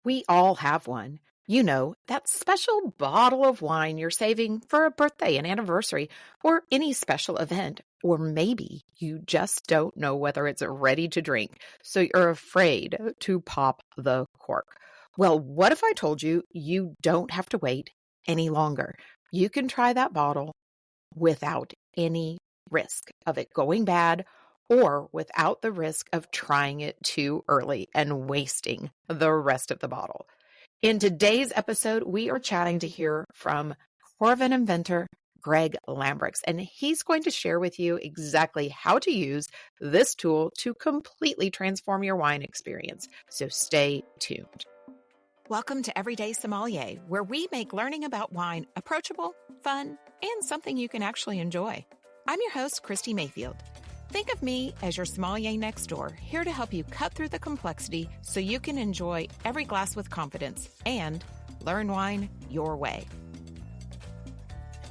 We all have one. You know, that special bottle of wine you're saving for a birthday, an anniversary, or any special event. Or maybe you just don't know whether it's ready to drink, so you're afraid to pop the cork. Well, what if I told you you don't have to wait any longer? You can try that bottle without any risk of it going bad or without the risk of trying it too early and wasting the rest of the bottle. In today's episode, we are chatting to hear from Coravin inventor Greg Lambrecht, and he's going to share with you exactly how to use this tool to completely transform your wine experience. So stay tuned. Welcome to Everyday Sommelier, where we make learning about wine approachable, fun, and something you can actually enjoy. I'm your host, Kristi Mayfield. Think of me as your sommelier next door, here to help you cut through the complexity so you can enjoy every glass with confidence and learn wine your way.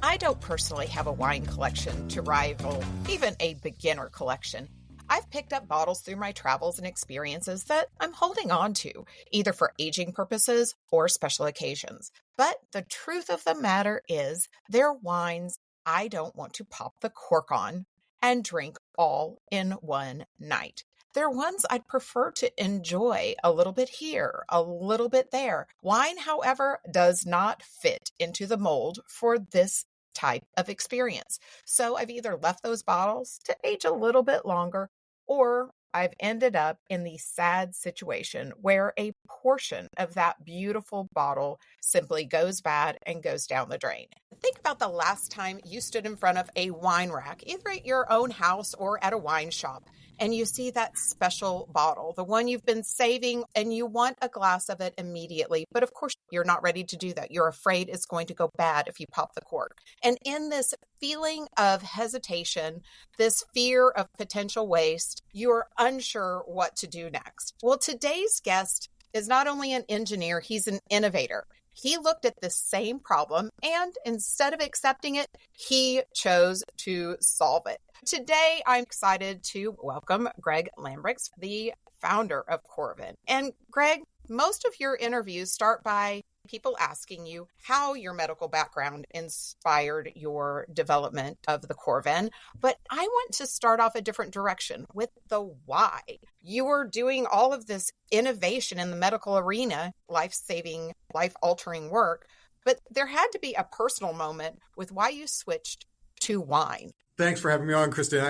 I don't personally have a wine collection to rival even a beginner collection. I've picked up bottles through my travels and experiences that I'm holding on to, either for aging purposes or special occasions. But the truth of the matter is, they're wines I don't want to pop the cork on and drink all in one night. They're ones I'd prefer to enjoy a little bit here, a little bit there. Wine, however, does not fit into the mold for this type of experience. So I've either left those bottles to age a little bit longer, or I've ended up in the sad situation where a portion of that beautiful bottle simply goes bad and goes down the drain. Think about the last time you stood in front of a wine rack, either at your own house or at a wine shop, and you see that special bottle, the one you've been saving, and you want a glass of it immediately. But of course, you're not ready to do that. You're afraid it's going to go bad if you pop the cork. And in this feeling of hesitation, this fear of potential waste, you're unsure what to do next. Well, today's guest is not only an engineer, he's an innovator. He looked at the same problem, and instead of accepting it, he chose to solve it. Today, I'm excited to welcome Greg Lambrecht, the founder of Coravin. And Greg, most of your interviews start by people asking you how your medical background inspired your development of the Coravin. But I want to start off a different direction with the why. You were doing all of this innovation in the medical arena, life-saving, life-altering work, but there had to be a personal moment with why you switched to wine. Thanks for having me on, Kristi.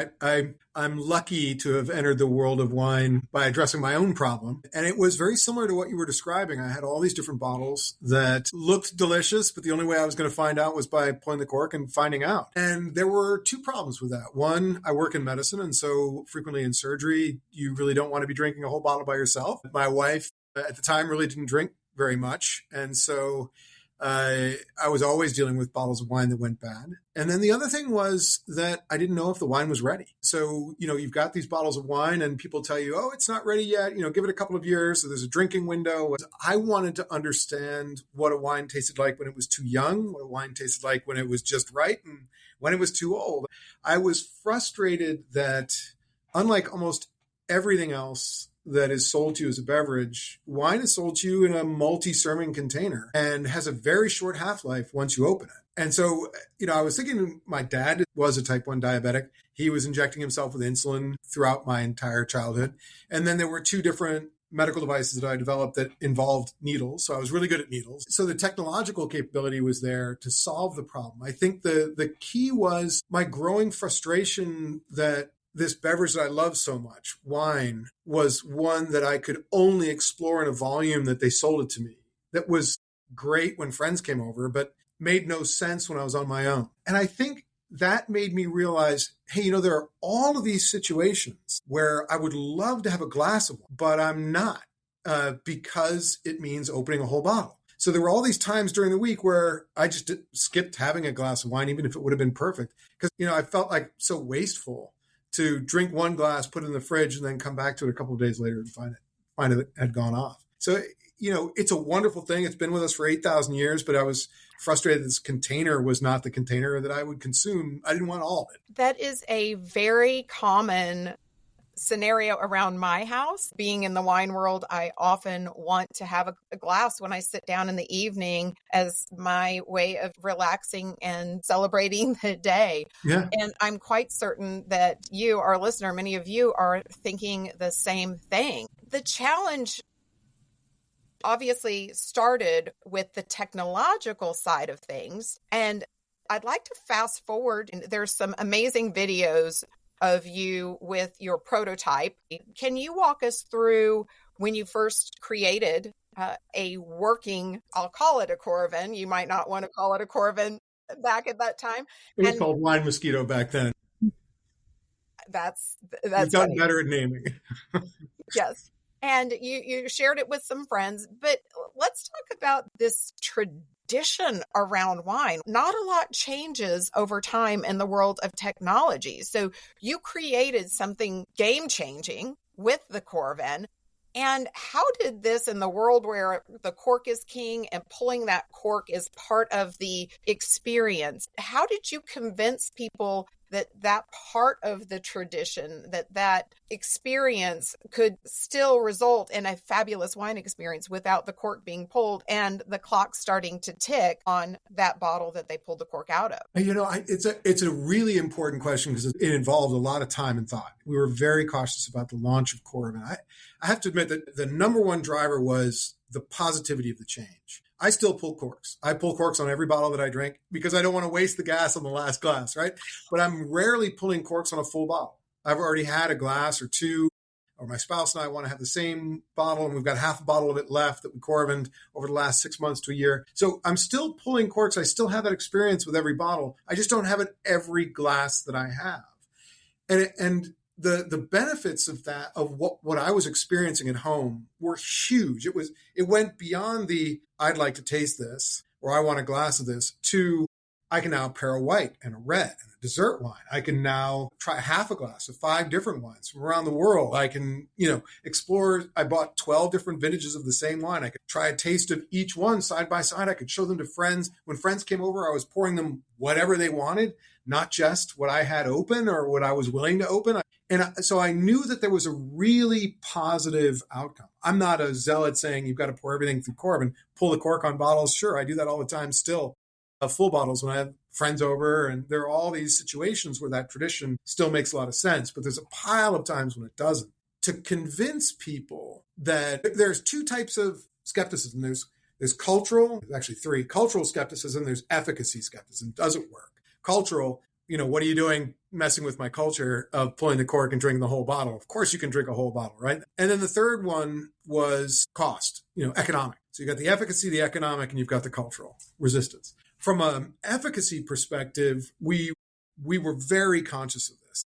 I'm lucky to have entered the world of wine by addressing my own problem. And it was very similar to what you were describing. I had all these different bottles that looked delicious, but the only way I was going to find out was by pulling the cork and finding out. And there were two problems with that. One, I work in medicine, and so frequently in surgery, you really don't want to be drinking a whole bottle by yourself. My wife at the time really didn't drink very much. And so I was always dealing with bottles of wine that went bad. And then the other thing was that I didn't know if the wine was ready. So, you've got these bottles of wine and people tell you, oh, it's not ready yet. Give it a couple of years. So there's a drinking window. I wanted to understand what a wine tasted like when it was too young, what a wine tasted like when it was just right, and when it was too old. I was frustrated that, unlike almost everything else that is sold to you as a beverage, wine is sold to you in a multi-serving container and has a very short half-life once you open it. And so, I was thinking my dad was a type 1 diabetic. He was injecting himself with insulin throughout my entire childhood. And then there were two different medical devices that I developed that involved needles. So I was really good at needles. So the technological capability was there to solve the problem. I think the key was my growing frustration that this beverage that I love so much, wine, was one that I could only explore in a volume that they sold it to me. That was great when friends came over, but made no sense when I was on my own. And I think that made me realize, hey, there are all of these situations where I would love to have a glass of wine, but I'm not because it means opening a whole bottle. So there were all these times during the week where I just skipped having a glass of wine, even if it would have been perfect, because, I felt like so wasteful to drink one glass, put it in the fridge, and then come back to it a couple of days later and find it had gone off. So, it's a wonderful thing. It's been with us for 8,000 years, but I was frustrated this container was not the container that I would consume. I didn't want all of it. That is a very common scenario around my house. Being in the wine world, I often want to have a glass when I sit down in the evening as my way of relaxing and celebrating the day. Yeah. And I'm quite certain that you, our listener, many of you are thinking the same thing. The challenge obviously started with the technological side of things. And I'd like to fast forward. There's some amazing videos of you with your prototype. Can you walk us through when you first created a working, I'll call it a Coravin. You might not want to call it a Coravin back at that time. It was And called Wine Mosquito back then. that's We've gotten funny. better at naming. Yes. And you shared it with some friends, but let's talk about this tradition around wine. Not a lot changes over time in the world of technology. So you created something game changing with the Coravin. And how did this, in the world where the cork is king and pulling that cork is part of the experience, how did you convince people that part of the tradition, that experience could still result in a fabulous wine experience without the cork being pulled and the clock starting to tick on that bottle that they pulled the cork out of? It's a really important question because it involved a lot of time and thought. We were very cautious about the launch of Coravin. I have to admit that the number one driver was the positivity of the change. I still pull corks. I pull corks on every bottle that I drink because I don't want to waste the gas on the last glass, right? But I'm rarely pulling corks on a full bottle. I've already had a glass or two, or my spouse and I want to have the same bottle, and we've got half a bottle of it left that we Coravined over the last 6 months to a year. So I'm still pulling corks. I still have that experience with every bottle. I just don't have it every glass that I have. And the benefits of that, of what I was experiencing at home, were huge. It went beyond the I'd like to taste this or I want a glass of this to I can now pair a white and a red and a dessert wine. I can now try half a glass of 5 different wines from around the world. I can, explore. I bought 12 different vintages of the same wine. I could try a taste of each one side by side. I could show them to friends. When friends came over, I was pouring them whatever they wanted, not just what I had open or what I was willing to open. So I knew that there was a really positive outcome. I'm not a zealot saying you've got to pour everything through Coravin, pull the cork on bottles. Sure, I do that all the time still. Full bottles when I have friends over, and there are all these situations where that tradition still makes a lot of sense, but there's a pile of times when it doesn't. To convince people that there's 2 types of skepticism. There's cultural, actually 3, cultural skepticism, there's efficacy skepticism. Does it work? Cultural, what are you doing messing with my culture of pulling the cork and drinking the whole bottle? Of course you can drink a whole bottle, right? And then the third one was cost, economic. So you got the efficacy, the economic, and you've got the cultural resistance. From an efficacy perspective, we were very conscious of this.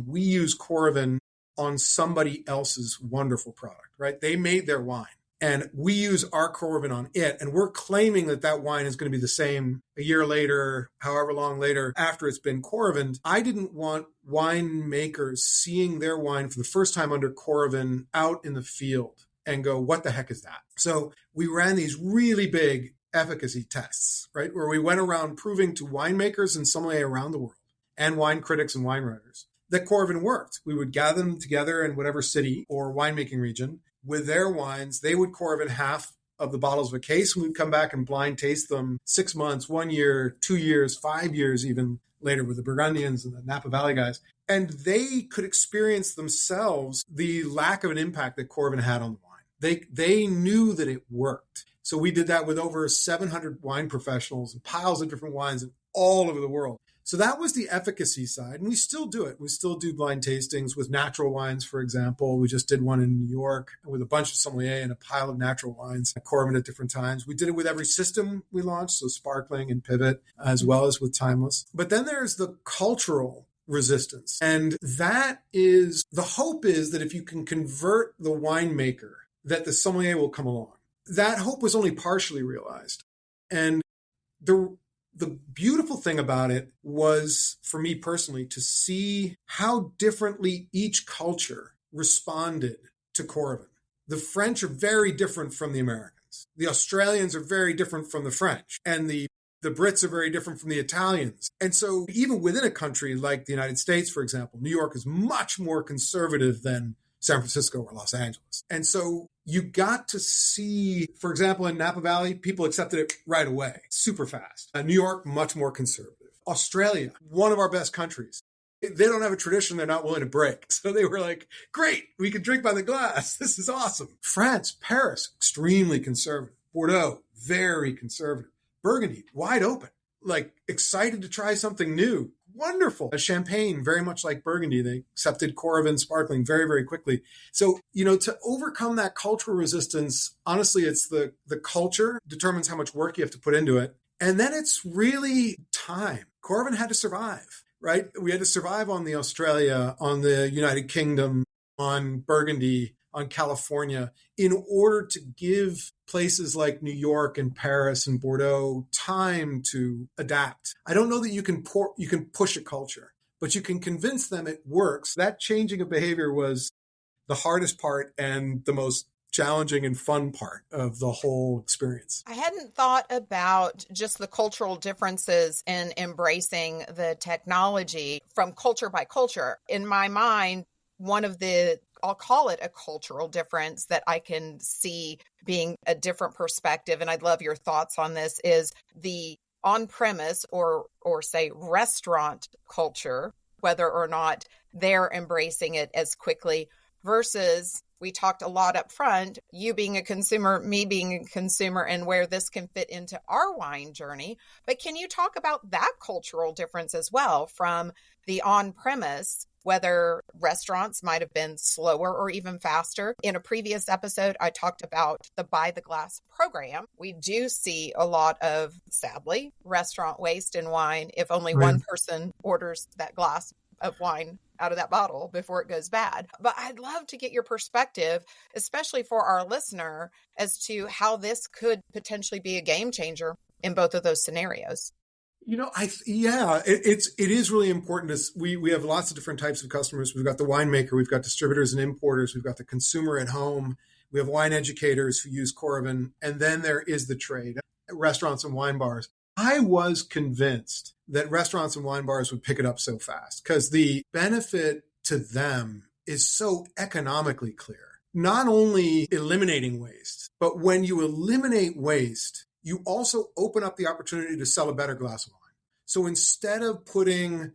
We use Coravin on somebody else's wonderful product, right? They made their wine and we use our Coravin on it. And we're claiming that wine is going to be the same a year later, however long later, after it's been Coravined. I didn't want winemakers seeing their wine for the first time under Coravin out in the field and go, what the heck is that? So we ran these really big efficacy tests, right? Where we went around proving to winemakers and sommeliers around the world and wine critics and wine writers that Coravin worked. We would gather them together in whatever city or winemaking region with their wines. They would Coravin half of the bottles of a case, and we'd come back and blind taste them 6 months, 1 year, 2 years, 5 years, even later with the Burgundians and the Napa Valley guys. And they could experience themselves the lack of an impact that Coravin had on the wine. They knew that it worked. So we did that with over 700 wine professionals and piles of different wines all over the world. So that was the efficacy side. And we still do it. We still do blind tastings with natural wines, for example. We just did one in New York with a bunch of sommeliers and a pile of natural wines at Coravin at different times. We did it with every system we launched, so sparkling and pivot, as well as with timeless. But then there's the cultural resistance. And that is, the hope is that if you can convert the winemaker, that the sommelier will come along. That hope was only partially realized. And the beautiful thing about it was, for me personally, to see how differently each culture responded to Coravin. The French are very different from the Americans. The Australians are very different from the French. And the The Brits are very different from the Italians. And so even within a country like the United States, for example, New York is much more conservative than San Francisco or Los Angeles. And so you got to see, for example, in Napa Valley, people accepted it right away, super fast. New York, much more conservative. Australia, one of our best countries. They don't have a tradition they're not willing to break. So they were like, great, we can drink by the glass. This is awesome. France, Paris, extremely conservative. Bordeaux, very conservative. Burgundy, wide open, like excited to try something new. Wonderful. Champagne, very much like Burgundy. They accepted Coravin sparkling very, very quickly. So, to overcome that cultural resistance, honestly, it's the culture determines how much work you have to put into it. And then it's really time. Coravin had to survive, right? We had to survive on the Australia, on the United Kingdom, on Burgundy, on California, in order to give places like New York and Paris and Bordeaux time to adapt. I don't know that you can push a culture, but you can convince them it works. That changing of behavior was the hardest part and the most challenging and fun part of the whole experience. I hadn't thought about just the cultural differences in embracing the technology from culture by culture. In my mind, one of the, I'll call it a cultural difference that I can see being a different perspective, and I'd love your thoughts on this, is the on-premise or say restaurant culture, whether or not they're embracing it as quickly versus we talked a lot up front, you being a consumer, me being a consumer, and where this can fit into our wine journey. But can you talk about that cultural difference as well from the on-premise, whether restaurants might have been slower or even faster? In a previous episode, I talked about the Buy the Glass program. We do see a lot of, sadly, restaurant waste in wine if only one person orders that glass of wine out of that bottle before it goes bad. But I'd love to get your perspective, especially for our listener, as to how this could potentially be a game changer in both of those scenarios. It is really important. We have lots of different types of customers. We've got the winemaker, we've got distributors and importers, we've got the consumer at home, we have wine educators who use Coravin, and then there is the trade, restaurants and wine bars. I was convinced that restaurants and wine bars would pick it up so fast because the benefit to them is so economically clear. Not only eliminating waste, but when you eliminate waste, you also open up the opportunity to sell a better glass of wine. So instead of putting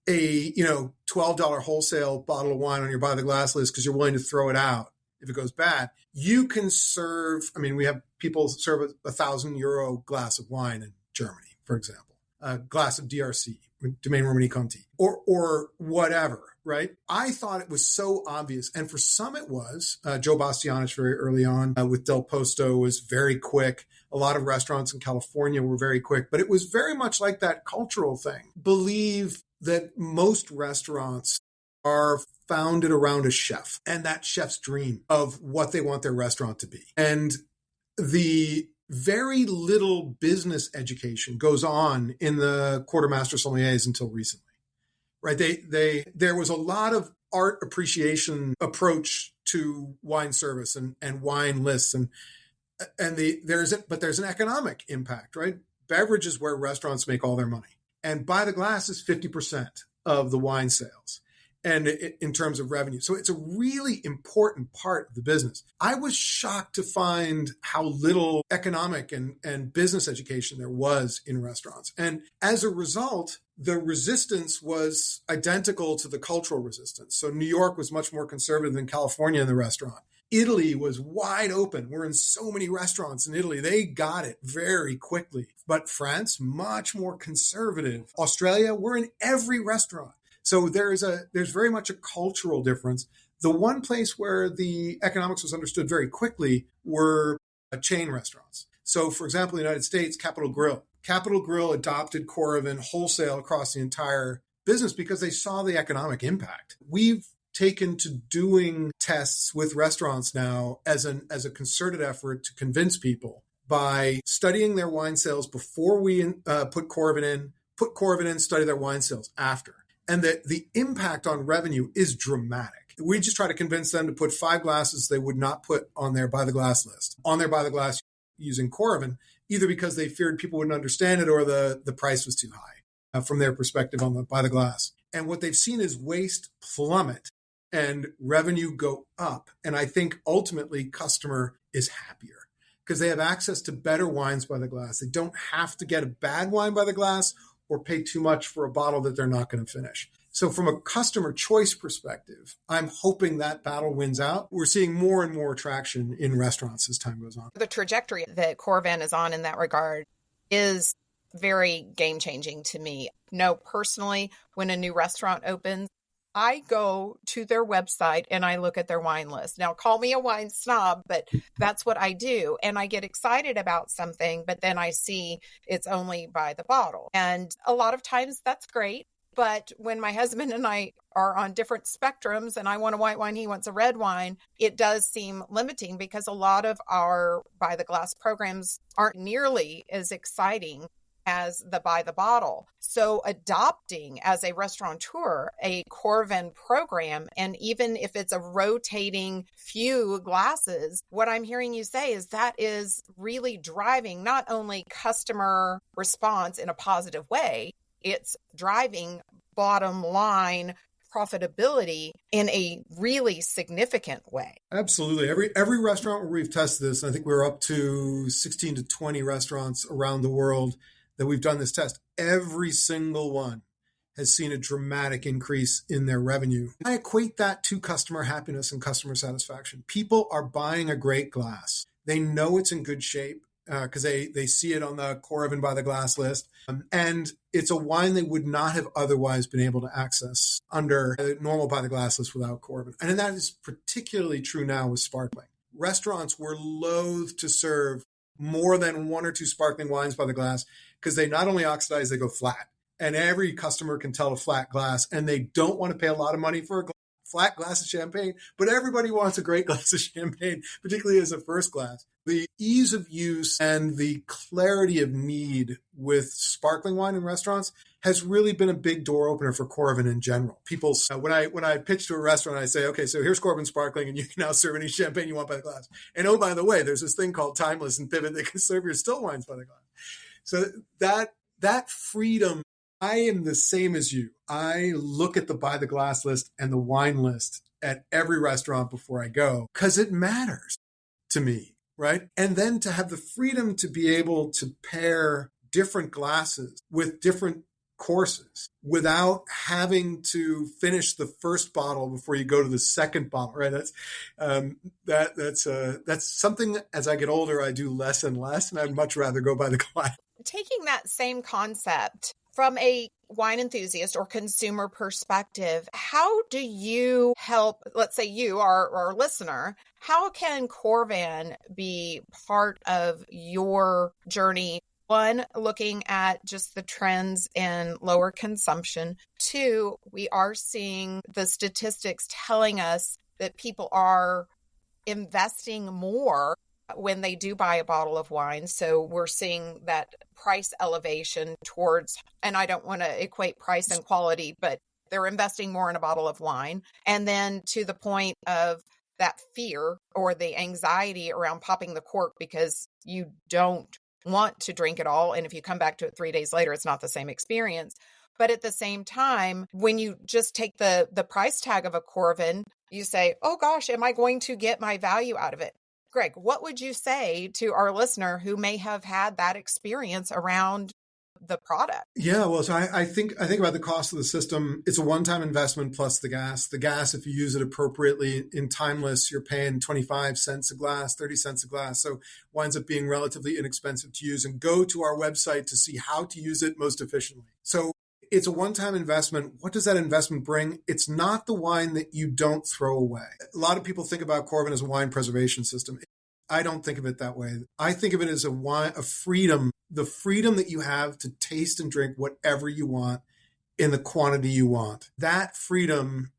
a $12 wholesale bottle of wine on your buy the glass list because you're willing to throw it out if it goes bad, you can serve. We have people serve a €1,000 glass of wine in Germany, for example, a glass of DRC, Domaine Romani Conti, or whatever, right? I thought it was so obvious. And for some it was. Joe Bastianich very early on with Del Posto was very quick. A lot of restaurants in California were very quick, but it was very much like that cultural thing. Believe that most restaurants are founded around a chef and that chef's dream of what they want their restaurant to be. And the very little business education goes on in the quartermaster sommeliers until recently, right? There was a lot of art appreciation approach to wine service and wine lists, there's an economic impact, right? Beverage is where restaurants make all their money, and Buy the Glass is 50% of the wine sales. And in terms of revenue. So it's a really important part of the business. I was shocked to find how little economic and business education there was in restaurants. And as a result, the resistance was identical to the cultural resistance. So New York was much more conservative than California in the restaurant. Italy was wide open. We're in so many restaurants in Italy. They got it very quickly. But France, much more conservative. Australia, we're in every restaurant. So there's very much a cultural difference. The one place where the economics was understood very quickly were chain restaurants. So, for example, in the United States, Capital Grille adopted Coravin wholesale across the entire business because they saw the economic impact. We've taken to doing tests with restaurants now as a concerted effort to convince people by studying their wine sales before we put Coravin in, study their wine sales after. And that the impact on revenue is dramatic. We just try to convince them to put 5 glasses they would not put on their Buy the Glass list, on their Buy the Glass using Coravin. either because they feared people wouldn't understand it or the price was too high from their perspective on the by the glass. And what they've seen is waste plummet and revenue go up. And I think ultimately customer is happier because they have access to better wines by the glass. They don't have to get a bad wine by the glass or pay too much for a bottle that they're not going to finish. So from a customer choice perspective, I'm hoping that battle wins out. We're seeing more and more traction in restaurants as time goes on. The trajectory that Coravin is on in that regard is very game-changing to me. No, personally, when a new restaurant opens, I go to their website and I look at their wine list. Now, call me a wine snob, but that's what I do. And I get excited about something, but then I see it's only by the bottle. And a lot of times that's great. But when my husband and I are on different spectrums and I want a white wine, he wants a red wine, it does seem limiting because a lot of our by the glass programs aren't nearly as exciting as the by the bottle. So adopting as a restaurateur a Coravin program, and even if it's a rotating few glasses, what I'm hearing you say is that is really driving not only customer response in a positive way, it's driving bottom line profitability in a really significant way. Absolutely. Every restaurant where we've tested this, I think we're up to 16 to 20 restaurants around the world that we've done this test, every single one has seen a dramatic increase in their revenue. I equate that to customer happiness and customer satisfaction. People are buying a great glass. They know it's in good shape because they see it on the Coravin by the glass list. And it's a wine they would not have otherwise been able to access under a normal by the glass list without Coravin. And that is particularly true now with sparkling. Restaurants were loath to serve more than one or two sparkling wines by the glass because they not only oxidize, they go flat. And every customer can tell a flat glass, and they don't want to pay a lot of money for a flat glass of champagne, but everybody wants a great glass of champagne, particularly as a first glass. The ease of use and the clarity of need with sparkling wine in restaurants has really been a big door opener for Coravin in general. People, when I pitch to a restaurant, I say, okay, so here's Coravin Sparkling, and you can now serve any champagne you want by the glass. And oh, by the way, there's this thing called Timeless and Pivot that can serve your still wines by the glass. So that freedom, I am the same as you. I look at the by the glass list and the wine list at every restaurant before I go because it matters to me, right? And then to have the freedom to be able to pair different glasses with different courses without having to finish the first bottle before you go to the second bottle, right? That's something as I get older, I do less and less, and I'd much rather go by the glass. Taking that same concept from a wine enthusiast or consumer perspective, how do you help, let's say you, our listener, how can Coravin be part of your journey? One, looking at just the trends in lower consumption. Two, we are seeing the statistics telling us that people are investing more when they do buy a bottle of wine. So we're seeing that price elevation towards, and I don't want to equate price and quality, but they're investing more in a bottle of wine. And then to the point of that fear or the anxiety around popping the cork because you don't want to drink it all. And if you come back to it 3 days later, it's not the same experience. But at the same time, when you just take the price tag of a Coravin, you say, oh gosh, am I going to get my value out of it? Greg, what would you say to our listener who may have had that experience around the product? Yeah, well, so I think about the cost of the system. It's a one-time investment plus the gas. The gas, if you use it appropriately in Timeless, you're paying 25 cents a glass, 30 cents a glass. So winds up being relatively inexpensive to use. And go to our website to see how to use it most efficiently. So it's a one-time investment. What does that investment bring? It's not the wine that you don't throw away. A lot of people think about Coravin as a wine preservation system. I don't think of it that way. I think of it as a freedom, the freedom that you have to taste and drink whatever you want in the quantity you want. That freedom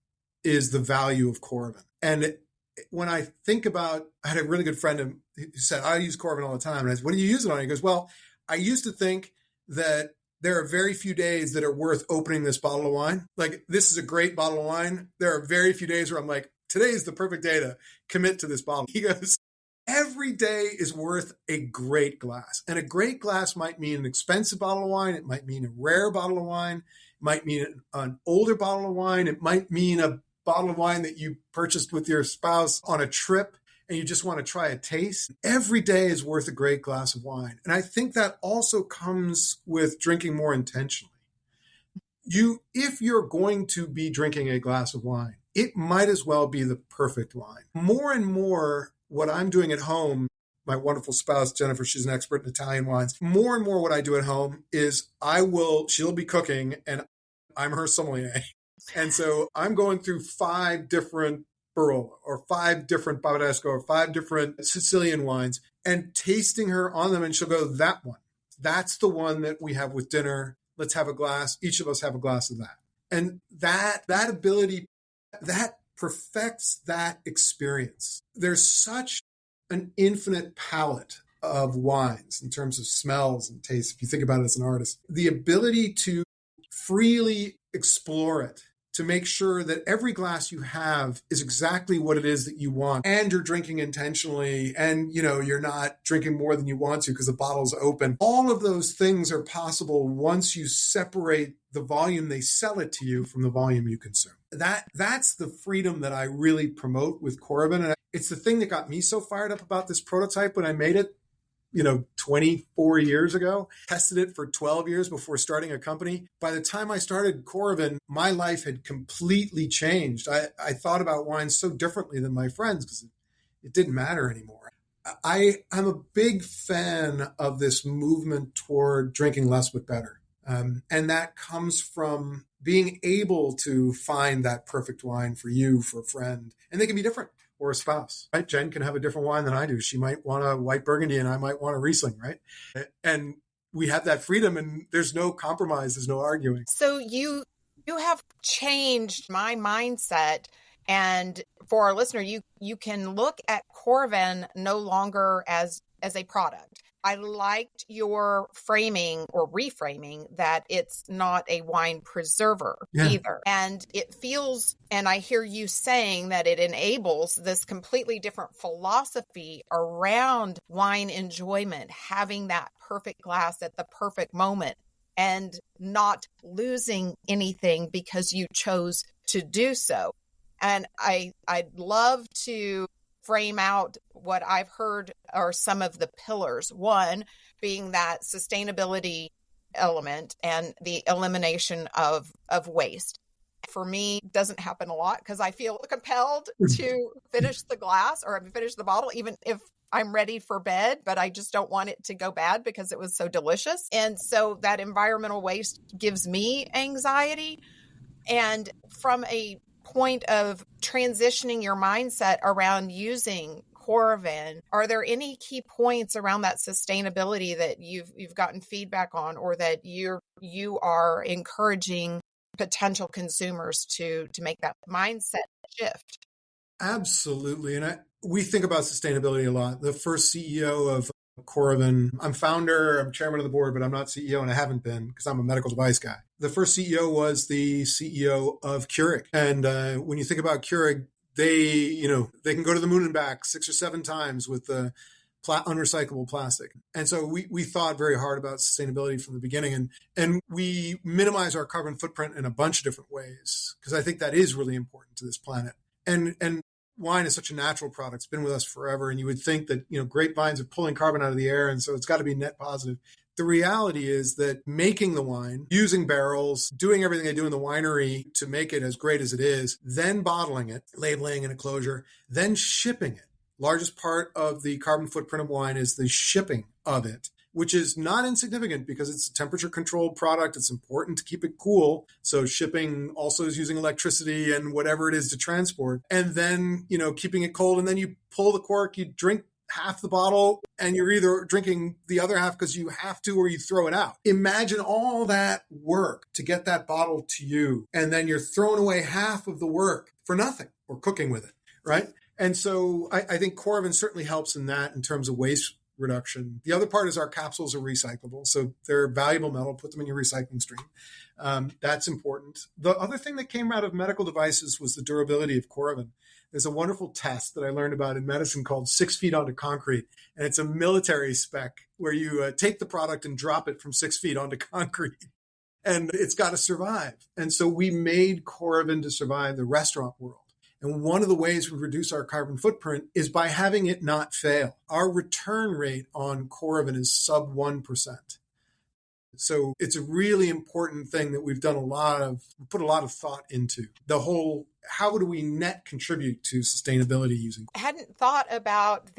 is the value of Coravin. And when I think about, I had a really good friend who said, I use Coravin all the time. And I said, what do you use it on? He goes, well, I used to think that there are very few days that are worth opening this bottle of wine. Like, this is a great bottle of wine. There are very few days where I'm like, today is the perfect day to commit to this bottle. He goes, every every day is worth a great glass. And a great glass might mean an expensive bottle of wine. It might mean a rare bottle of wine. It might mean an older bottle of wine. It might mean a bottle of wine that you purchased with your spouse on a trip and you just want to try a taste. Every day is worth a great glass of wine. And I think that also comes with drinking more intentionally. If you're going to be drinking a glass of wine, it might as well be the perfect wine. More and more, what I'm doing at home, my wonderful spouse, Jennifer, she's an expert in Italian wines. More and more what I do at home is she'll be cooking and I'm her sommelier. And so I'm going through 5 different Barolo or 5 different Bavaresco or 5 different Sicilian wines and tasting her on them. And she'll go, that one, that's the one that we have with dinner. Let's have a glass. Each of us have a glass of that. And that ability, that perfects that experience. There's such an infinite palette of wines in terms of smells and tastes. If you think about it as an artist, the ability to freely explore it, to make sure that every glass you have is exactly what it is that you want. And you're drinking intentionally and, you're not drinking more than you want to because the bottle's open. All of those things are possible once you separate the volume they sell it to you from the volume you consume. That's the freedom that I really promote with Coravin. And it's the thing that got me so fired up about this prototype when I made it, 24 years ago, tested it for 12 years before starting a company. By the time I started Coravin, my life had completely changed. I thought about wine so differently than my friends because it didn't matter anymore. I'm a big fan of this movement toward drinking less but better. And that comes from being able to find that perfect wine for you, for a friend. And they can be different. Or a spouse, right? Jen can have a different wine than I do. She might want a white Burgundy and I might want a Riesling, right? And we have that freedom and there's no compromise. There's no arguing. So you have changed my mindset. And for our listener, you can look at Coravin no longer as a product. I liked your framing or reframing that it's not a wine preserver either. And it feels, and I hear you saying that it enables this completely different philosophy around wine enjoyment, having that perfect glass at the perfect moment and not losing anything because you chose to do so. And I'd love to frame out what I've heard are some of the pillars. One being that sustainability element and the elimination of waste. For me, it doesn't happen a lot because I feel compelled to finish the glass or finish the bottle, even if I'm ready for bed, but I just don't want it to go bad because it was so delicious. And so that environmental waste gives me anxiety. And from a point of transitioning your mindset around using Coravin, are there any key points around that sustainability that you've gotten feedback on, or that you are encouraging potential consumers to make that mindset shift? Absolutely. And we think about sustainability a lot. The first CEO of Coravin, I'm founder, I'm chairman of the board, but I'm not CEO and I haven't been because I'm a medical device guy. The first CEO was the CEO of Keurig. And when you think about Keurig, they can go to the moon and back 6 or 7 times with the unrecyclable plastic. And so we thought very hard about sustainability from the beginning, and we minimize our carbon footprint in a bunch of different ways because I think that is really important to this planet. And wine is such a natural product. It's been with us forever. And you would think that, grapevines are pulling carbon out of the air. And so it's got to be net positive. The reality is that making the wine, using barrels, doing everything they do in the winery to make it as great as it is, then bottling it, labeling and a closure, then shipping it. Largest part of the carbon footprint of wine is the shipping of it, which is not insignificant because it's a temperature controlled product. It's important to keep it cool. So shipping also is using electricity and whatever it is to transport. And then, keeping it cold. And then you pull the cork, you drink half the bottle and you're either drinking the other half because you have to or you throw it out. Imagine all that work to get that bottle to you. And then you're throwing away half of the work for nothing or cooking with it, right? And so I think Coravin certainly helps in that in terms of waste reduction. The other part is our capsules are recyclable. So they're valuable metal, put them in your recycling stream. That's important. The other thing that came out of medical devices was the durability of Coravin. there's a wonderful test that I learned about in medicine called 6 feet onto concrete. And it's a military spec where you take the product and drop it from 6 feet onto concrete. And it's got to survive. And so we made Coravin to survive the restaurant world. And one of the ways we reduce our carbon footprint is by having it not fail. Our return rate on Coravin is sub 1%. So it's a really important thing that we've put a lot of thought into. The whole, how do we net contribute to sustainability using? I hadn't thought about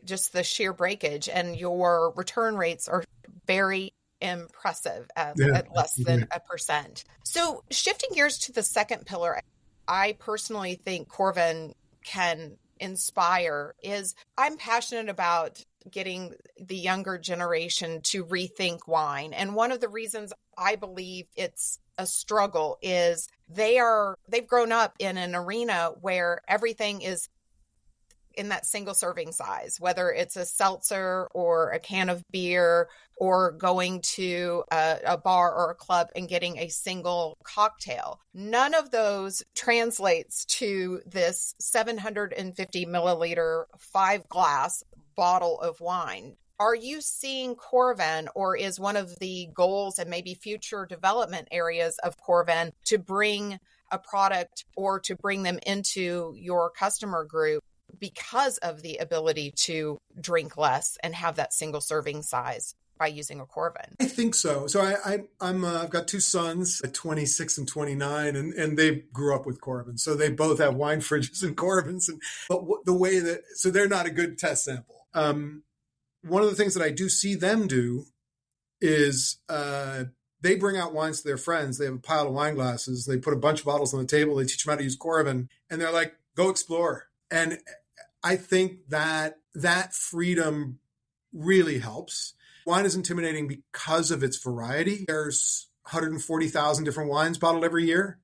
just the sheer breakage, and your return rates are very impressive at less than 1%. So shifting gears to the second pillar, I personally think Coravin can inspire is I'm passionate about getting the younger generation to rethink wine. And one of the reasons I believe it's a struggle is they've grown up in an arena where everything is in that single serving size, whether it's a seltzer or a can of beer or going to a bar or a club and getting a single cocktail. None of those translates to this 750 milliliter 5-glass bottle of wine. Are you seeing Coravin, or is one of the goals and maybe future development areas of Coravin to bring a product or to bring them into your customer group because of the ability to drink less and have that single serving size by using a Coravin? I think so. So I've got two sons, 26 and 29, and they grew up with Coravin. So they both have wine fridges and Coravins. So they're not a good test sample. One of the things that I do see them do is they bring out wines to their friends. They have a pile of wine glasses. They put a bunch of bottles on the table. They teach them how to use Coravin, and they're like, go explore. And I think that freedom really helps. Wine is intimidating because of its variety. There's 140,000 different wines bottled every year,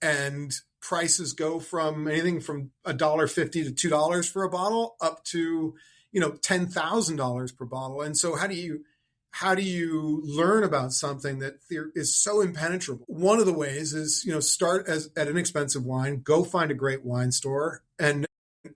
and prices go from anything from $1.50 to $2 for a bottle up to $10,000 per bottle. And so how do you learn about something that is so impenetrable? One of the ways is, start at inexpensive wine, go find a great wine store, and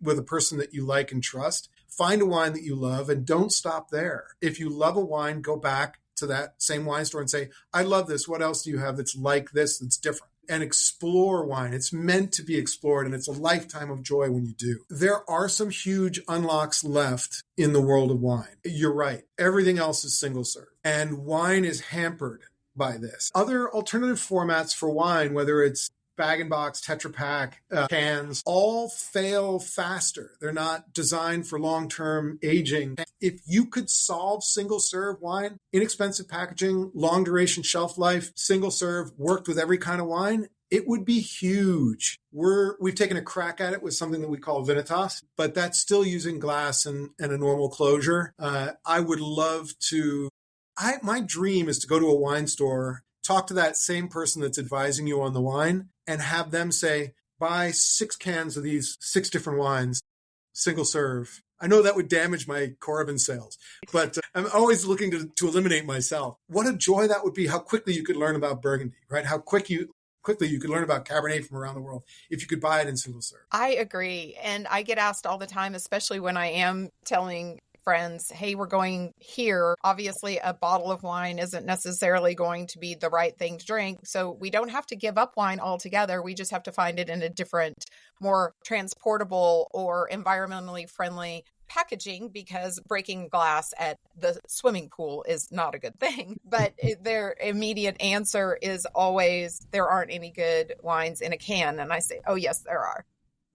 with a person that you like and trust, find a wine that you love, and don't stop there. If you love a wine, go back to that same wine store and say, I love this. What else do you have that's like this, that's different? And explore wine. It's meant to be explored, and it's a lifetime of joy when you do. There are some huge unlocks left in the world of wine. You're right. Everything else is single serve, and wine is hampered by this. Other alternative formats for wine, whether it's bag-and-box, Tetra Pak, cans, all fail faster. They're not designed for long-term aging. If you could solve single-serve wine, inexpensive packaging, long-duration shelf life, single-serve, worked with every kind of wine, it would be huge. We've taken a crack at it with something that we call vinitas, but that's still using glass and a normal closure. I would love to... my dream is to go to a wine store, talk to that same person that's advising you on the wine, and have them say, buy 6 cans of these 6 different wines, single serve. I know that would damage my Coravin sales, but I'm always looking to eliminate myself. What a joy that would be, how quickly you could learn about Burgundy, right? How quickly you could learn about Cabernet from around the world if you could buy it in single serve. I agree. And I get asked all the time, especially when I am telling friends, hey, we're going here. Obviously, a bottle of wine isn't necessarily going to be the right thing to drink. So we don't have to give up wine altogether. We just have to find it in a different, more transportable or environmentally friendly packaging, because breaking glass at the swimming pool is not a good thing. But their immediate answer is always, there aren't any good wines in a can. And I say, oh, yes, there are.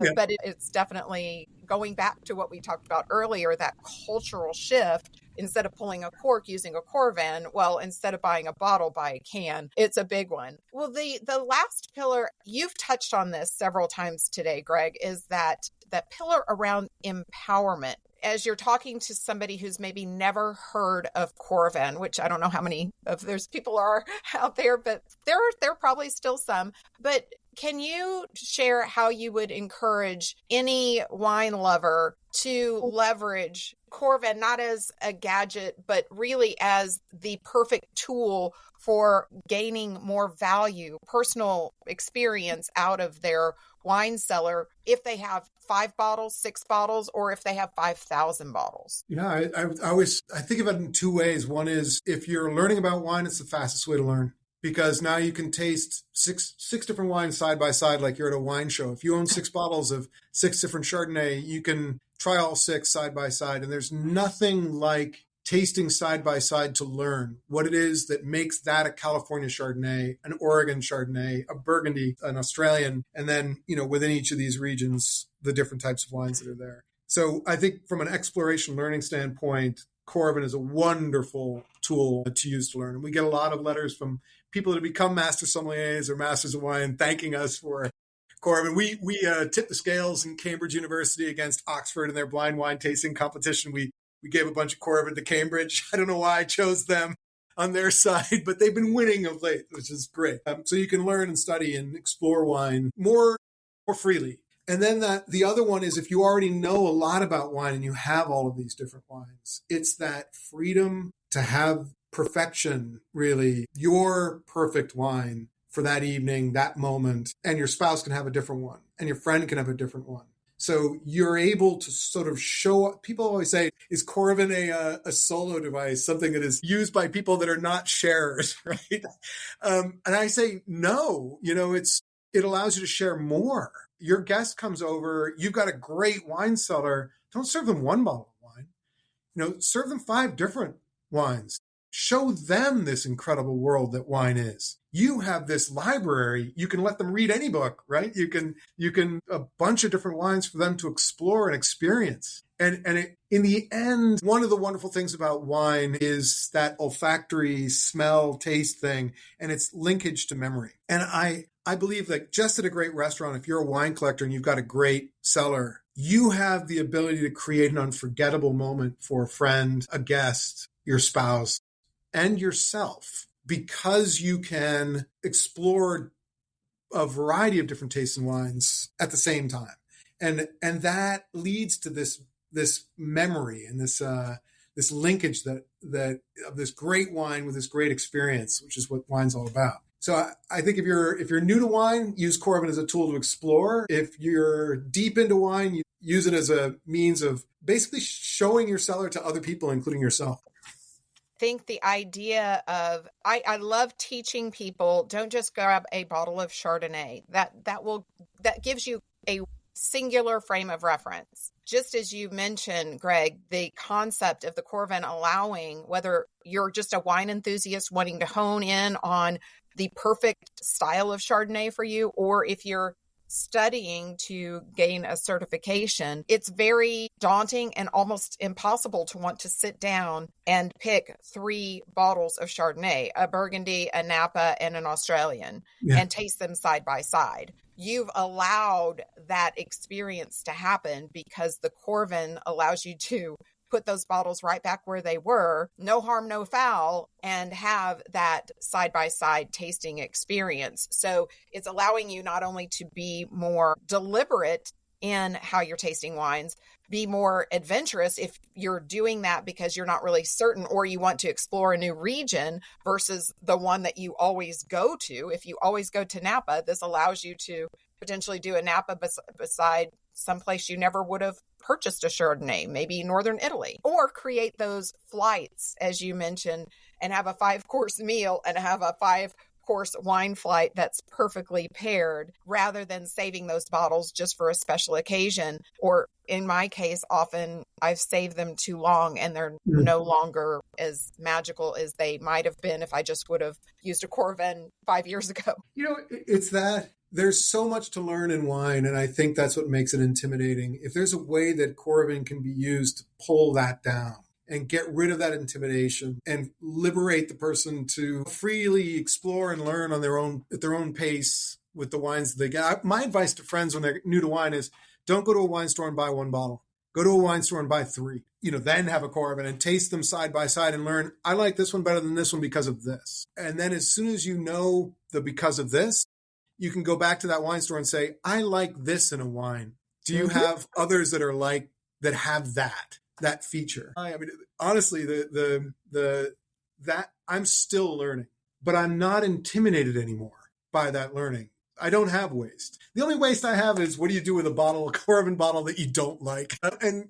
Yeah. But it's definitely going back to what we talked about earlier, that cultural shift. Instead of pulling a cork using a Coravin, well, instead of buying a bottle, buy a can. It's a big one. Well, the last pillar, you've touched on this several times today, Greg, is that pillar around empowerment. As you're talking to somebody who's maybe never heard of Coravin, which I don't know how many of those people are out there, but there are probably still some. But can you share how you would encourage any wine lover to leverage Coravin not as a gadget, but really as the perfect tool for gaining more value, personal experience out of their wine cellar if they have 5 bottles, 6 bottles, or if they have 5,000 bottles? I think of it in two ways. One is if you're learning about wine, it's the fastest way to learn, because now you can taste six different wines side by side like you're at a wine show. If you own 6 bottles of 6 different Chardonnay, you can try all 6 side by side. And there's nothing like tasting side by side to learn what it is that makes that a California Chardonnay, an Oregon Chardonnay, a Burgundy, an Australian, and then, within each of these regions, the different types of wines that are there. So I think from an exploration learning standpoint, Coravin is a wonderful tool to use to learn. And we get a lot of letters from people that have become master sommeliers or masters of wine thanking us for Coravin. We tipped the scales in Cambridge University against Oxford in their blind wine tasting competition. We gave a bunch of Coravin to Cambridge. I don't know why I chose them on their side, but they've been winning of late, which is great. So you can learn and study and explore wine more freely. And then the other one is if you already know a lot about wine and you have all of these different wines, it's that freedom to have perfection, really, your perfect wine for that evening, that moment, and your spouse can have a different one and your friend can have a different one. So you're able to sort of show up. People always say, is Coravin a solo device, something that is used by people that are not sharers, right? And I say, no, it allows you to share more. Your guest comes over, you've got a great wine cellar. Don't serve them 1 bottle of wine. Serve them 5 different wines. Show them this incredible world that wine is. You have this library. You can let them read any book, right? You can a bunch of different wines for them to explore and experience. And in the end, one of the wonderful things about wine is that olfactory smell, taste thing, and its linkage to memory. And I believe that just at a great restaurant, if you're a wine collector and you've got a great cellar, you have the ability to create an unforgettable moment for a friend, a guest, your spouse, and yourself, because you can explore a variety of different tastes and wines at the same time. And that leads to this memory and this linkage that of this great wine with this great experience, which is what wine's all about. So I think if you're new to wine, use Coravin as a tool to explore. If you're deep into wine, you use it as a means of basically showing your cellar to other people, including yourself. I think the idea of, I love teaching people, don't just grab a bottle of Chardonnay. That gives you a singular frame of reference. Just as you mentioned, Greg, the concept of the Coravin allowing, whether you're just a wine enthusiast wanting to hone in on the perfect style of Chardonnay for you, or if you're studying to gain a certification, it's very daunting and almost impossible to want to sit down and pick 3 bottles of Chardonnay, a Burgundy, a Napa, and an Australian, and taste them side by side. You've allowed that experience to happen because the Coravin allows you to put those bottles right back where they were, no harm, no foul, and have that side-by-side tasting experience. So it's allowing you not only to be more deliberate in how you're tasting wines, be more adventurous if you're doing that because you're not really certain or you want to explore a new region versus the one that you always go to. If you always go to Napa, this allows you to potentially do a Napa beside someplace you never would have purchased a Chardonnay, maybe Northern Italy, or create those flights, as you mentioned, and have a 5-course meal and have a 5-course wine flight that's perfectly paired rather than saving those bottles just for a special occasion. Or in my case, often I've saved them too long and they're no longer as magical as they might have been if I just would have used a Coravin 5 years ago. It's that there's so much to learn in wine, and I think that's what makes it intimidating. If there's a way that Coravin can be used to pull that down and get rid of that intimidation and liberate the person to freely explore and learn on at their own pace with the wines that they get. My advice to friends when they're new to wine is don't go to a wine store and buy 1 bottle. Go to a wine store and buy 3. Then have a Coravin and taste them side by side and learn, I like this one better than this one because of this. And then as soon as you know the because of this, you can go back to that wine store and say, I like this in a wine. Do you Mhm. have others that are like, that have that feature? I mean, honestly, that I'm still learning, but I'm not intimidated anymore by that learning. I don't have waste. The only waste I have is, what do you do with a Coravin bottle that you don't like? And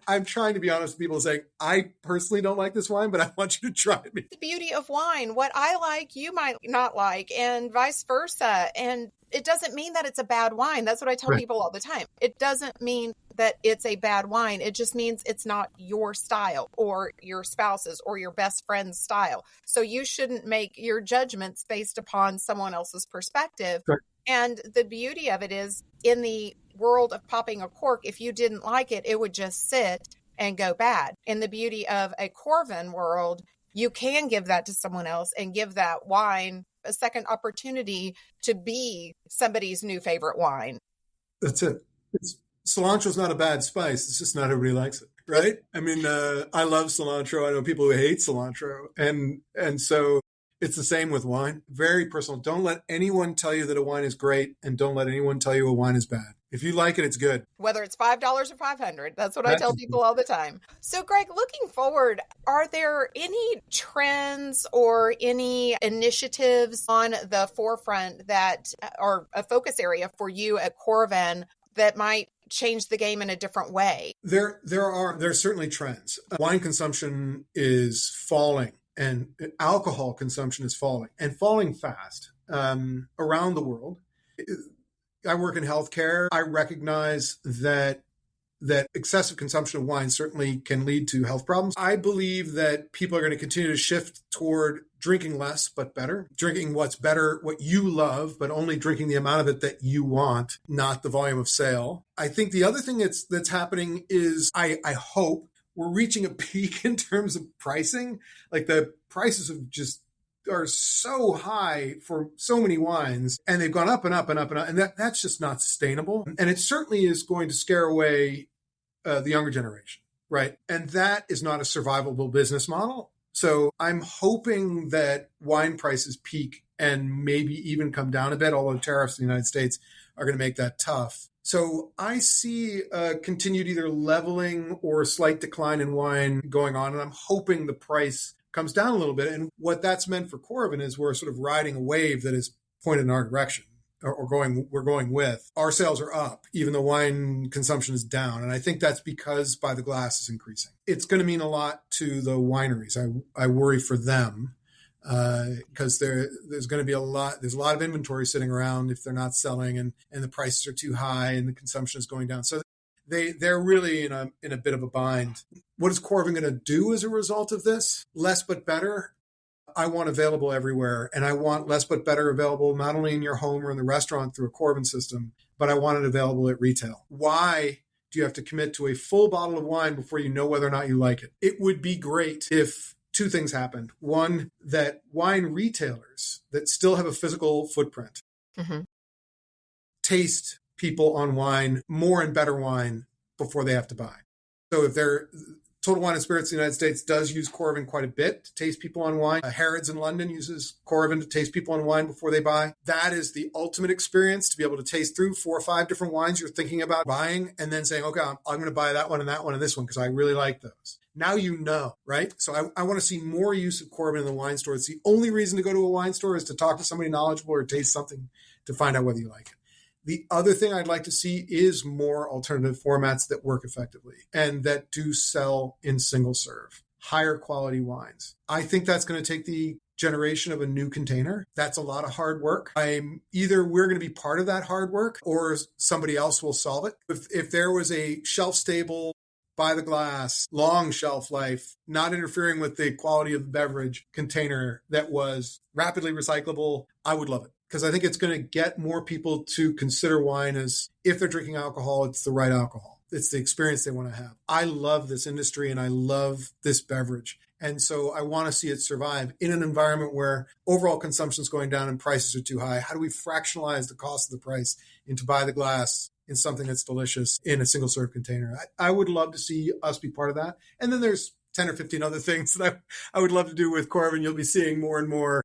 I'm trying to be honest with people, saying, I personally don't like this wine, but I want you to try it. The beauty of wine, what I like, you might not like, and vice versa. And it doesn't mean that it's a bad wine. That's what I tell Right. people all the time. It doesn't mean that it's a bad wine. It just means it's not your style or your spouse's or your best friend's style. So you shouldn't make your judgments based upon someone else's perspective. Right. And the beauty of it is, in the world of popping a cork, if you didn't like it, it would just sit and go bad. In the beauty of a Coravin world, you can give that to someone else and give that wine a second opportunity to be somebody's new favorite wine. That's it. Cilantro's not a bad spice. It's just not everybody likes it, right? I mean, I love cilantro. I know people who hate cilantro, and so it's the same with wine. Very personal. Don't let anyone tell you that a wine is great, and don't let anyone tell you a wine is bad. If you like it, it's good. Whether it's $5 or $500, that's what I tell people all the time. So, Greg, looking forward, are there any trends or any initiatives on the forefront that are a focus area for you at Coravin that might change the game in a different way? There are certainly trends. Wine consumption is falling, and alcohol consumption is falling, and falling fast around the world. I work in healthcare. I recognize that excessive consumption of wine certainly can lead to health problems. I believe that people are going to continue to shift toward drinking less, but better. Drinking what's better, what you love, but only drinking the amount of it that you want, not the volume of sale. I think the other thing that's happening is, I hope we're reaching a peak in terms of pricing. Like, the prices are so high for so many wines, and they've gone up and up and up and up, and that's just not sustainable. And it certainly is going to scare away the younger generation, right? And that is not a survivable business model. So I'm hoping that wine prices peak and maybe even come down a bit, although tariffs in the United States are going to make that tough. So I see continued either leveling or slight decline in wine going on, and I'm hoping the price comes down a little bit. And what that's meant for Coravin is, we're sort of riding a wave that is pointed in our direction, we're going with. Our sales are up, even though wine consumption is down. And I think that's because by the glass is increasing. It's going to mean a lot to the wineries. I worry for them because there's going to be there's a lot of inventory sitting around if they're not selling, and the prices are too high and the consumption is going down. So they're really in a bit of a bind. What is Coravin going to do as a result of this? Less but better. I want available everywhere, and I want less but better available not only in your home or in the restaurant through a Coravin system, but I want it available at retail. Why do you have to commit to a full bottle of wine before you know whether or not you like it? It would be great if two things happened. One, that wine retailers that still have a physical footprint taste people on wine more and better wine before they have to buy. So if Total Wine and Spirits in the United States does use Coravin quite a bit to taste people on wine. Harrods in London uses Coravin to taste people on wine before they buy. That is the ultimate experience, to be able to taste through 4 or 5 different wines you're thinking about buying, and then saying, okay, I'm going to buy that one and this one because I really like those. Now you know, right? So I want to see more use of Coravin in the wine store. It's the only reason to go to a wine store is to talk to somebody knowledgeable or taste something to find out whether you like it. The other thing I'd like to see is more alternative formats that work effectively and that do sell in single serve, higher quality wines. I think that's going to take the generation of a new container. That's a lot of hard work. Either we're going to be part of that hard work or somebody else will solve it. If there was a shelf stable, by the glass, long shelf life, not interfering with the quality of the beverage container that was rapidly recyclable, I would love it. Because I think it's going to get more people to consider wine as, if they're drinking alcohol, it's the right alcohol. It's the experience they want to have. I love this industry and I love this beverage. And so I want to see it survive in an environment where overall consumption is going down and prices are too high. How do we fractionalize the cost of the price into buy the glass in something that's delicious in a single serve container? I would love to see us be part of that. And then there's 10 or 15 other things that I would love to do with Coravin. You'll be seeing more and more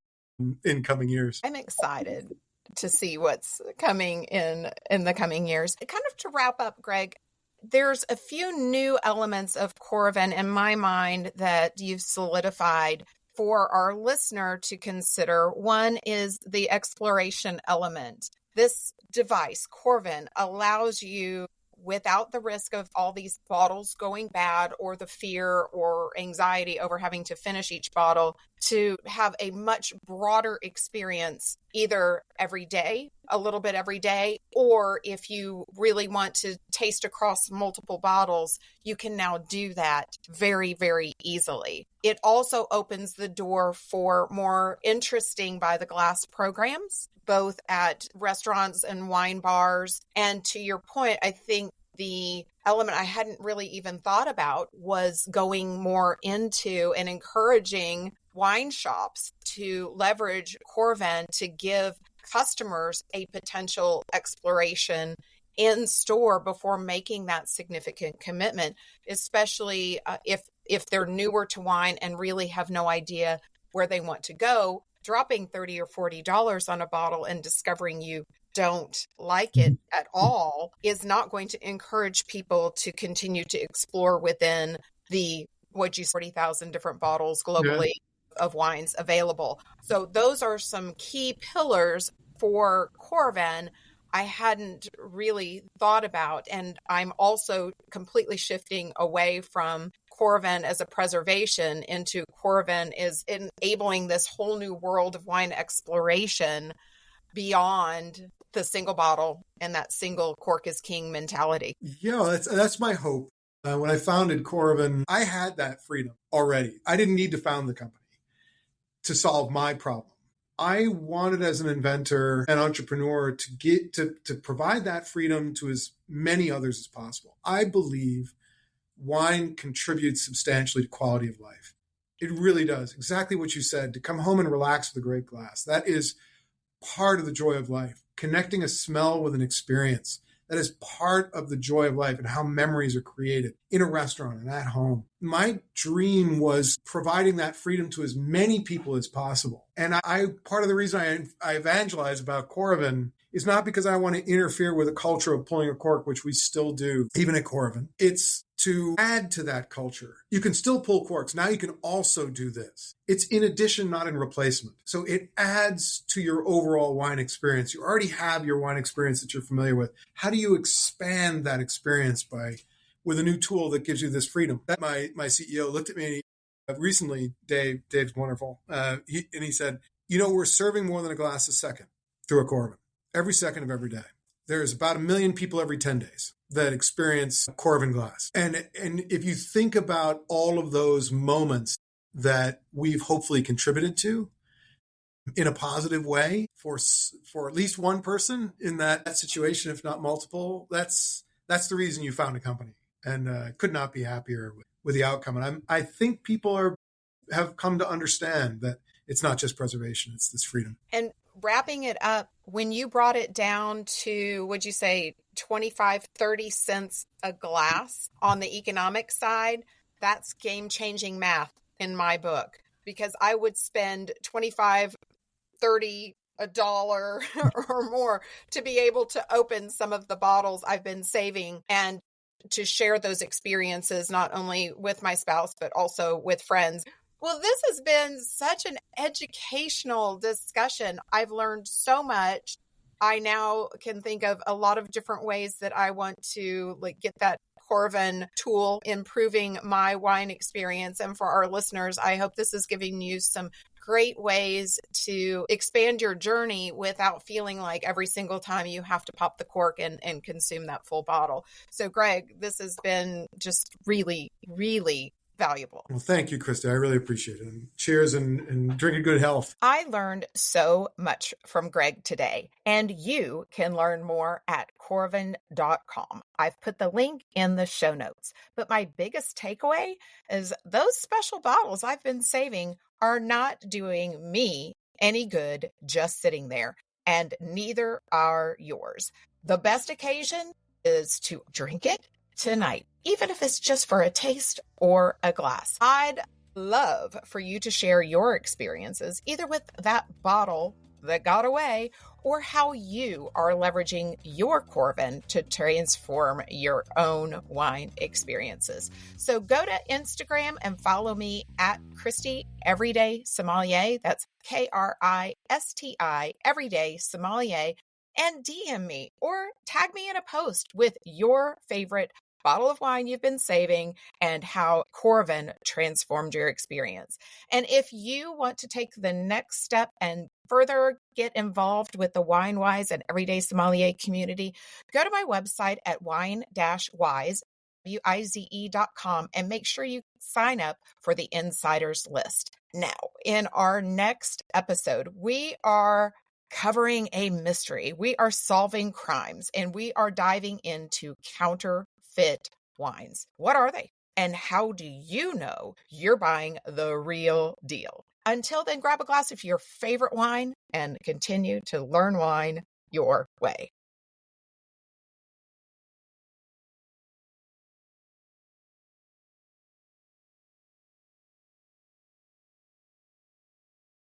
in coming years. I'm excited to see what's coming in the coming years. Kind of to wrap up, Greg, there's a few new elements of Coravin in my mind that you've solidified for our listener to consider. One is the exploration element. This device, Coravin, allows you, without the risk of all these bottles going bad or the fear or anxiety over having to finish each bottle, to have a much broader experience, either every day, a little bit every day, or if you really want to taste across multiple bottles, you can now do that very, very easily. It also opens the door for more interesting by the glass programs, both at restaurants and wine bars. And to your point, I think the element I hadn't really even thought about was going more into and encouraging wine shops to leverage Coravin to give customers a potential exploration in store before making that significant commitment, especially if they're newer to wine and really have no idea where they want to go. Dropping $30 or $40 on a bottle and discovering you don't like it at all is not going to encourage people to continue to explore within the 40,000 different bottles globally of wines available. So those are some key pillars for Coravin I hadn't really thought about. And I'm also completely shifting away from Coravin as a preservation into Coravin is enabling this whole new world of wine exploration beyond the single bottle and that single cork is king mentality. Yeah, that's my hope. When I founded Coravin, I had that freedom already. I didn't need to found the company to solve my problem. I wanted, as an inventor and entrepreneur, to get to provide that freedom to as many others as possible. I believe wine contributes substantially to quality of life. It really does. Exactly what you said, to come home and relax with a great glass. That is part of the joy of life. Connecting a smell with an experience. That is part of the joy of life and how memories are created in a restaurant and at home. My dream was providing that freedom to as many people as possible. And part of the reason I evangelize about Coravin is not because I want to interfere with a culture of pulling a cork, which we still do, even at Coravin. It's to add to that culture. You can still pull corks. Now you can also do this. It's in addition, not in replacement. So it adds to your overall wine experience. You already have your wine experience that you're familiar with. How do you expand that experience with a new tool that gives you this freedom? My CEO looked at me recently, Dave's wonderful. He said, we're serving more than a glass a second through a Coravin, every second of every day. There's about 1 million people every 10 days that experience Coravin glass. And if you think about all of those moments that we've hopefully contributed to in a positive way for at least one person in that situation, if not multiple, that's the reason you found a company. And could not be happier with the outcome. And I think people have come to understand that it's not just preservation, it's this freedom. And wrapping it up, when you brought it down to, would you say 25, 30 cents a glass on the economic side, that's game-changing math in my book, because I would spend 25, 30, $1 or more to be able to open some of the bottles I've been saving and to share those experiences, not only with my spouse, but also with friends. Well, this has been such an educational discussion. I've learned so much. I now can think of a lot of different ways that I want to get that Coravin tool improving my wine experience. And for our listeners, I hope this is giving you some great ways to expand your journey without feeling like every single time you have to pop the cork and consume that full bottle. So, Greg, this has been just really, really valuable. Well, thank you, Kristi. I really appreciate it. And cheers and drink in good health. I learned so much from Greg today, and you can learn more at Coravin.com. I've put the link in the show notes. But my biggest takeaway is those special bottles I've been saving are not doing me any good just sitting there, and neither are yours. The best occasion is to drink it tonight, even if it's just for a taste or a glass. I'd love for you to share your experiences, either with that bottle that got away, or how you are leveraging your Coravin to transform your own wine experiences. So go to Instagram and follow me at Kristi Everyday Sommelier. That's Kristi Everyday Sommelier, and DM me or tag me in a post with your favorite bottle of wine you've been saving and how Coravin transformed your experience. And if you want to take the next step and further get involved with the Wine Wise and Everyday Sommelier community, go to my website at wine-wise, wize.com, and make sure you sign up for the Insiders list. Now, in our next episode, we are covering a mystery. We are solving crimes, and we are diving into counterfeit wines. What are they? And how do you know you're buying the real deal? Until then, grab a glass of your favorite wine and continue to learn wine your way.